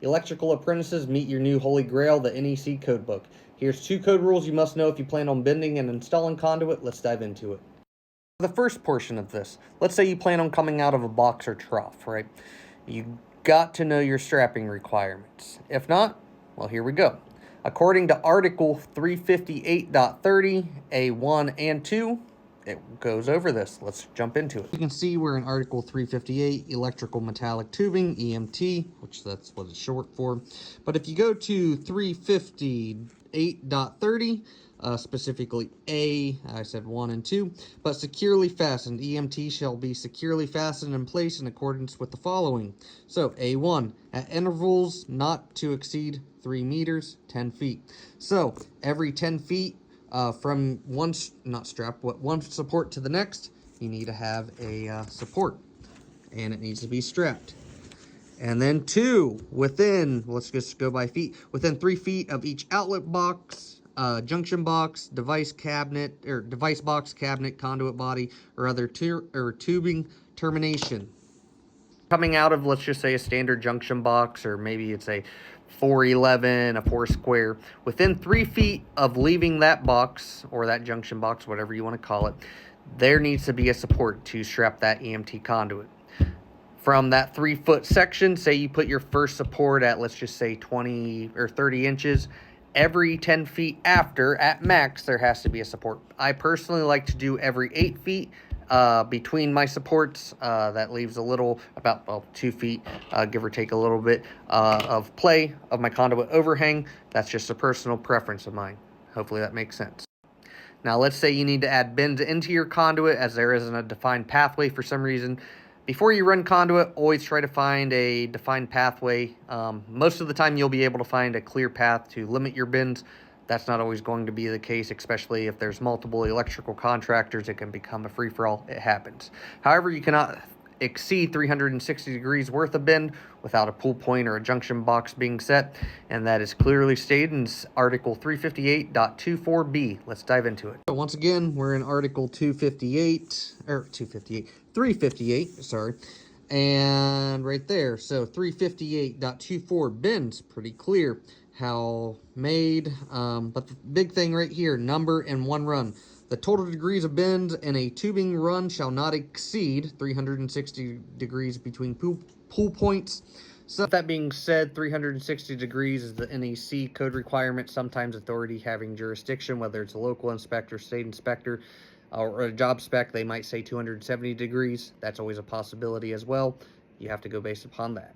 Electrical apprentices, meet your new holy grail, the NEC codebook. Here's 2 code rules you must know if you plan on bending and installing conduit. Let's dive into it. The first portion of this, let's say you plan on coming out of a box or trough, right? You got to know your strapping requirements. If not, well, here we go. According to Article 358.30, A1 and 2, it goes over this. Let's jump into it. You can see we're in Article 358, Electrical Metallic Tubing, EMT, which that's what it's short for. But if you go to 358.30, specifically I said 1 and 2, but securely fastened. EMT shall be securely fastened in place in accordance with the following. So, A1, at intervals not to exceed 3 meters, 10 feet. So, every 10 feet, from one support to the next, you need to have a support, and it needs to be strapped. And then 2, within, let's just go by feet, within 3 feet of each outlet box, junction box, device box, cabinet, conduit body, or other tubing termination. Coming out of, let's just say, a standard junction box, or maybe it's a 411, a 4 square, within 3 feet of leaving that box, or that junction box, whatever you want to call it, there needs to be a support to strap that EMT conduit. From that 3-foot section, say you put your first support at, let's just say, 20 or 30 inches, every 10 feet after, at max, there has to be a support. I personally like to do every 8 feet between my supports. That leaves a little, about 2 feet, give or take a little bit of play of my conduit overhang. That's just a personal preference of mine. Hopefully that makes sense. Now let's say you need to add bends into your conduit as there isn't a defined pathway for some reason. Before you run conduit, always try to find a defined pathway. Most of the time you'll be able to find a clear path to limit your bends. That's not always going to be the case, especially if there's multiple electrical contractors. It can become a free-for-all. It happens. However, you cannot exceed 360 degrees worth of bend without a pull point or a junction box being set, and that is clearly stated in Article 358.24b. Let's dive into it. So once again, we're in Article 358, sorry, and right there, so 358.24 bends, pretty clear how made, but the big thing right here, number and 1 run. The total degrees of bend in a tubing run shall not exceed 360 degrees between pull points. So with that being said, 360 degrees is the NEC code requirement. Sometimes authority having jurisdiction, whether it's a local inspector, state inspector, or a job spec, they might say 270 degrees. That's always a possibility as well. You have to go based upon that.